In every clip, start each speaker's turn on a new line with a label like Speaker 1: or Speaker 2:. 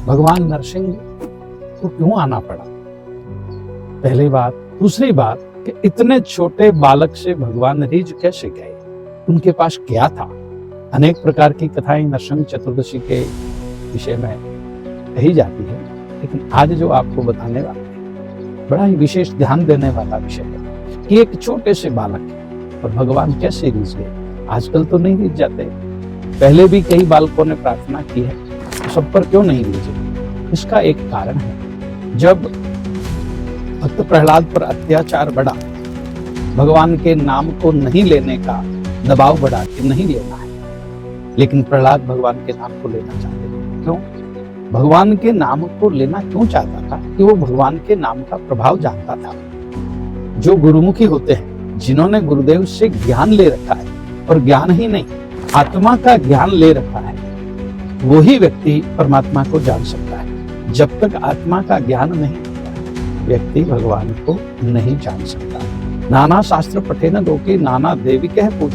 Speaker 1: भगवान नरसिंह को क्यों आना पड़ा? पहली बात। दूसरी बात कि इतने छोटे बालक से भगवान रिझ कैसे गए? उनके पास क्या था? अनेक प्रकार की कथाएं नरसिंह चतुर्दशी के विषय में कही जाती है, लेकिन आज जो आपको बताने वाले हैं बड़ा ही विशेष ध्यान देने वाला विषय है कि एक छोटे से बालक है और भगवान कैसे रिझ गए। आजकल तो नहीं रिझ जाते, पहले भी कई बालकों ने प्रार्थना की है, तो सब पर क्यों नहीं रिझे? इसका एक कारण है। जब भक्त प्रहलाद पर अत्याचार बढ़ा, भगवान के नाम को नहीं लेने का दबाव बढ़ा कि नहीं लेना है, लेकिन प्रहलाद भगवान के नाम को लेना चाहते थे। क्यों? भगवान के नाम को लेना क्यों चाहता था? कि वो भगवान के नाम का प्रभाव जानता था। जो गुरुमुखी होते हैं, जिन्होंने गुरुदेव से ज्ञान ले रखा है, और ज्ञान ही नहीं आत्मा का ज्ञान ले रखा है, वही व्यक्ति परमात्मा को जान सकता है। जब तक आत्मा का ज्ञान नहीं होता, व्यक्ति भगवान को नहीं जान सकता। नाना शास्त्र पठे न लोके नाना देवी कह पूज,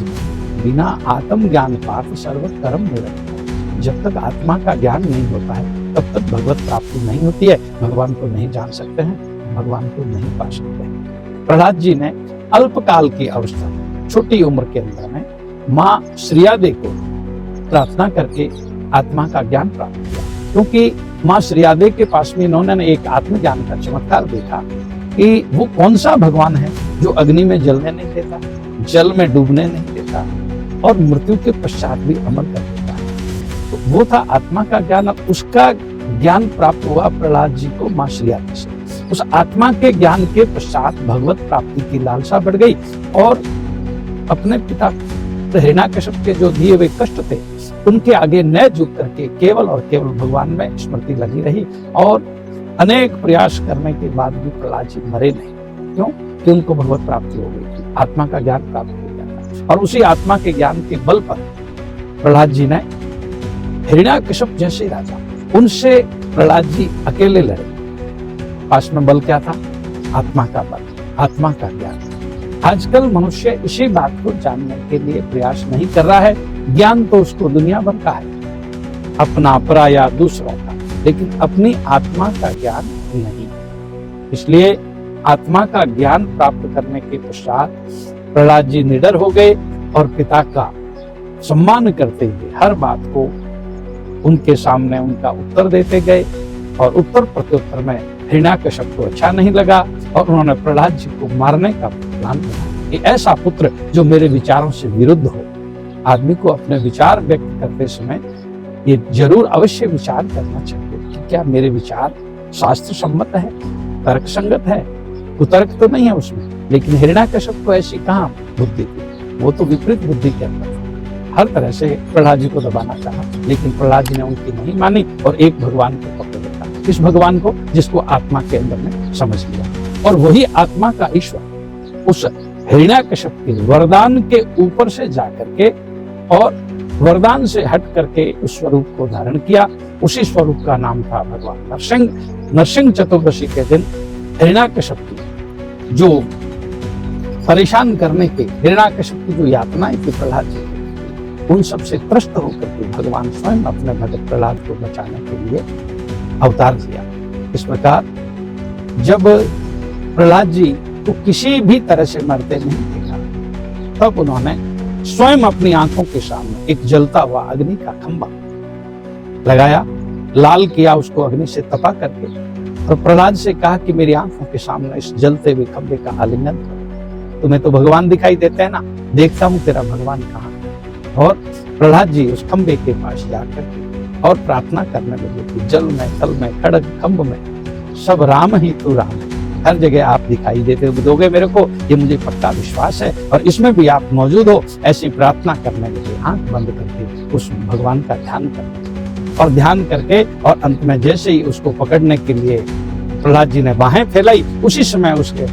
Speaker 1: बिना आत्म ज्ञान पार्थ सर्व कर्म निरत। जब तक आत्मा का ज्ञान नहीं होता है, तब तक भगवत प्राप्ति नहीं होती है। भगवान को नहीं जान सकते हैं, भगवान को नहीं पा सकते हैं। प्रहलाद जी ने अल्पकाल की अवस्था में, छोटी उम्र के अंदर में माँ श्रियादे को प्रार्थना करके आत्मा का ज्ञान प्राप्त किया। क्योंकि माँ श्रियादे के पास में इन्होंने एक आत्मज्ञान का चमत्कार देखा कि वो कौन सा भगवान है जो अग्नि में जलने नहीं देता, जल में डूबने नहीं देता और मृत्यु के पश्चात भी अमर कर देता है। तो वो था आत्मा का ज्ञान। अब उसका ज्ञान प्राप्त हुआ प्रहलाद जी को माँ श्रियादे से। उस आत्मा के ज्ञान के पश्चात भगवत प्राप्ति की लालसा बढ़ गई और अपने पिता हिरण्याकश्यप के जो दिए हुए कष्ट थे, उनके आगे न झुक करके केवल और केवल भगवान में स्मृति लगी रही। और अनेक प्रयास करने के बाद भी प्रहलाद जी मरे नहीं। क्यों? कि उनको भगवत प्राप्ति हो गई थी, आत्मा का ज्ञान प्राप्त हो गया था। और उसी आत्मा के ज्ञान के बल पर प्रहलाद जी ने हिरण्याकश्यप जैसे राजा, उनसे प्रहलाद जी अकेले लड़े। पास में बल क्या था? आत्मा का बल, आत्मा का ज्ञान। आजकल मनुष्य इसी बात को जानने के लिए प्रयास नहीं कर रहा है। ज्ञान तो उसको दुनिया भर का है, अपना पराया दूसरों का, लेकिन अपनी आत्मा का ज्ञान नहीं। इसलिए आत्मा का ज्ञान प्राप्त करने के पश्चात प्रहलाद जी निडर हो गए और पिता का सम्मान करते हुए हर बात को उनके सामने उनका उत्तर देते गए। और उत्तर प्रत्युत्तर में हिरण्याकश्यप को अच्छा नहीं लगा और उन्होंने प्रहलाद जी को मारने का प्लान बनाया कि ऐसा पुत्र जो मेरे विचारों से विरुद्ध हो। आदमी को अपने विचार व्यक्त करते समय ये जरूर अवश्य विचार करना चाहिए कि क्या मेरे विचार शास्त्र सम्मत है, तर्क संगत है, कुतर्क तो नहीं है उसमें। लेकिन हिरण्याकश्यप को ऐसी कहाँ बुद्धि थी, वो तो विपरीत बुद्धि के अंदर था। हर तरह से प्रहलाद जी को दबाना चाहा, लेकिन प्रहलाद जी ने उनकी नहीं मानी और एक भगवान को पकड़ लिया। इस भगवान को जिसको आत्मा के अंदर में समझ लिया, और वही आत्मा का ईश्वर उस हिरण्याकश्यप के वरदान के ऊपर से जाकर के और वरदान से हट करके उस स्वरूप को धारण किया। उसी स्वरूप का नाम था भगवान नरसिंह। नरसिंह चतुर्दशी के दिन हिरण्याकश्यप की जो परेशान करने के, हिरण्याकश्यप की जो यातनाएं थी प्रहलाद जी, उन सबसे त्रस्त होकर के भगवान स्वयं अपने भक्त प्रहलाद को बचाने के लिए अवतार लिया। इस प्रकार जब प्रहलाद जी को किसी भी तरह से मरते नहीं देखा, तब उन्होंने स्वयं अपनी आंखों के सामने एक जलता हुआ अग्नि का खंभा लगाया, लाल किया उसको अग्नि से तपा करके, और प्रहलाद से कहा कि मेरी आंखों के सामने इस जलते हुए खंभे का आलिंगन करो। तुम्हें तो भगवान दिखाई देते हैं ना, देखता हूं तेरा भगवान कहाँ है। और प्रहलाद जी उस खंभे के पास जाकर और प्रार्थना करने लगे कि जल में, थल में, खड़ग खंभ में सब राम ही तू राम है। हर जगह आप दिखाई देते दोगे मेरे को, ये मुझे पक्का विश्वास है, और इसमें भी आप मौजूद हो। ऐसी प्रार्थना करने लगे, आंख बंद करके उस भगवान का ध्यान करने, और ध्यान करके और अंत में जैसे ही उसको पकड़ने के लिए प्रहलाद जी ने बाहें फैलाई, उसी समय उसके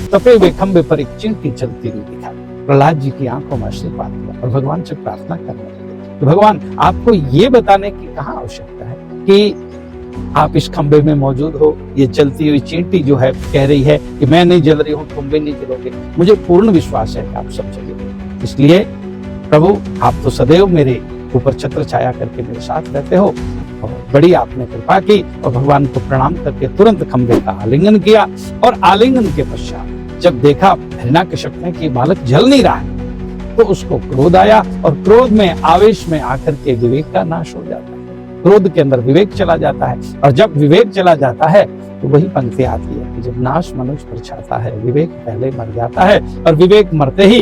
Speaker 1: तपे हुए खंभे पर एक चिंटी चलती हुई दिखाई। प्रहलाद जी की आंखों में आशीर्वाद दिया और भगवान से प्रार्थना करने लगे कि भगवान, आपको ये बताने की कहाँ आवश्यकता है कि आप इस खंबे में मौजूद हो। ये जलती हुई चींटी जो है कह रही है कि मैं नहीं जल रही हूँ, तुम भी नहीं जलोगे। मुझे पूर्ण विश्वास है कि आप सब जलोगे। इसलिए प्रभु, आप तो सदैव मेरे ऊपर छत्र छाया करके मेरे साथ रहते हो, और बड़ी आपने कृपा की और भगवान को प्रणाम करके तुरंत खंबे का आलिंगन किया। और आलिंगन के पश्चात जब देखा हिरण्यकश्यप ने कि बालक जल नहीं रहा है, तो उसको क्रोध आया और क्रोध में आवेश में आकर के विवेक का नाश हो जाता है। क्रोध के अंदर विवेक चला जाता है, और जब विवेक चला जाता है तो वही पंक्ति आती है कि जब नाश मनुष्य पर छाता है, विवेक पहले मर जाता है। और विवेक मरते ही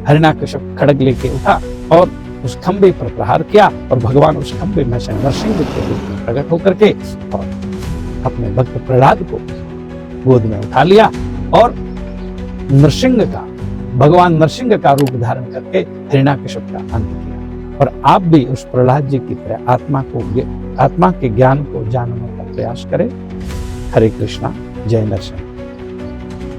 Speaker 1: हिरण्यकश्यप खड्ग लेके उठा और उस खंबे पर प्रहार किया, और भगवान उस खंबे में से नरसिंह के रूप में प्रकट होकर के और अपने भक्त प्रहलाद को गोद में उठा लिया और नरसिंह का, भगवान नरसिंह का रूप धारण करके हिरण्यकश्यप का अंत किया। और आप भी उस प्रहलाद जी की तरह आत्मा के ज्ञान को जानने का प्रयास करें। हरे कृष्णा, जय नरसिंह।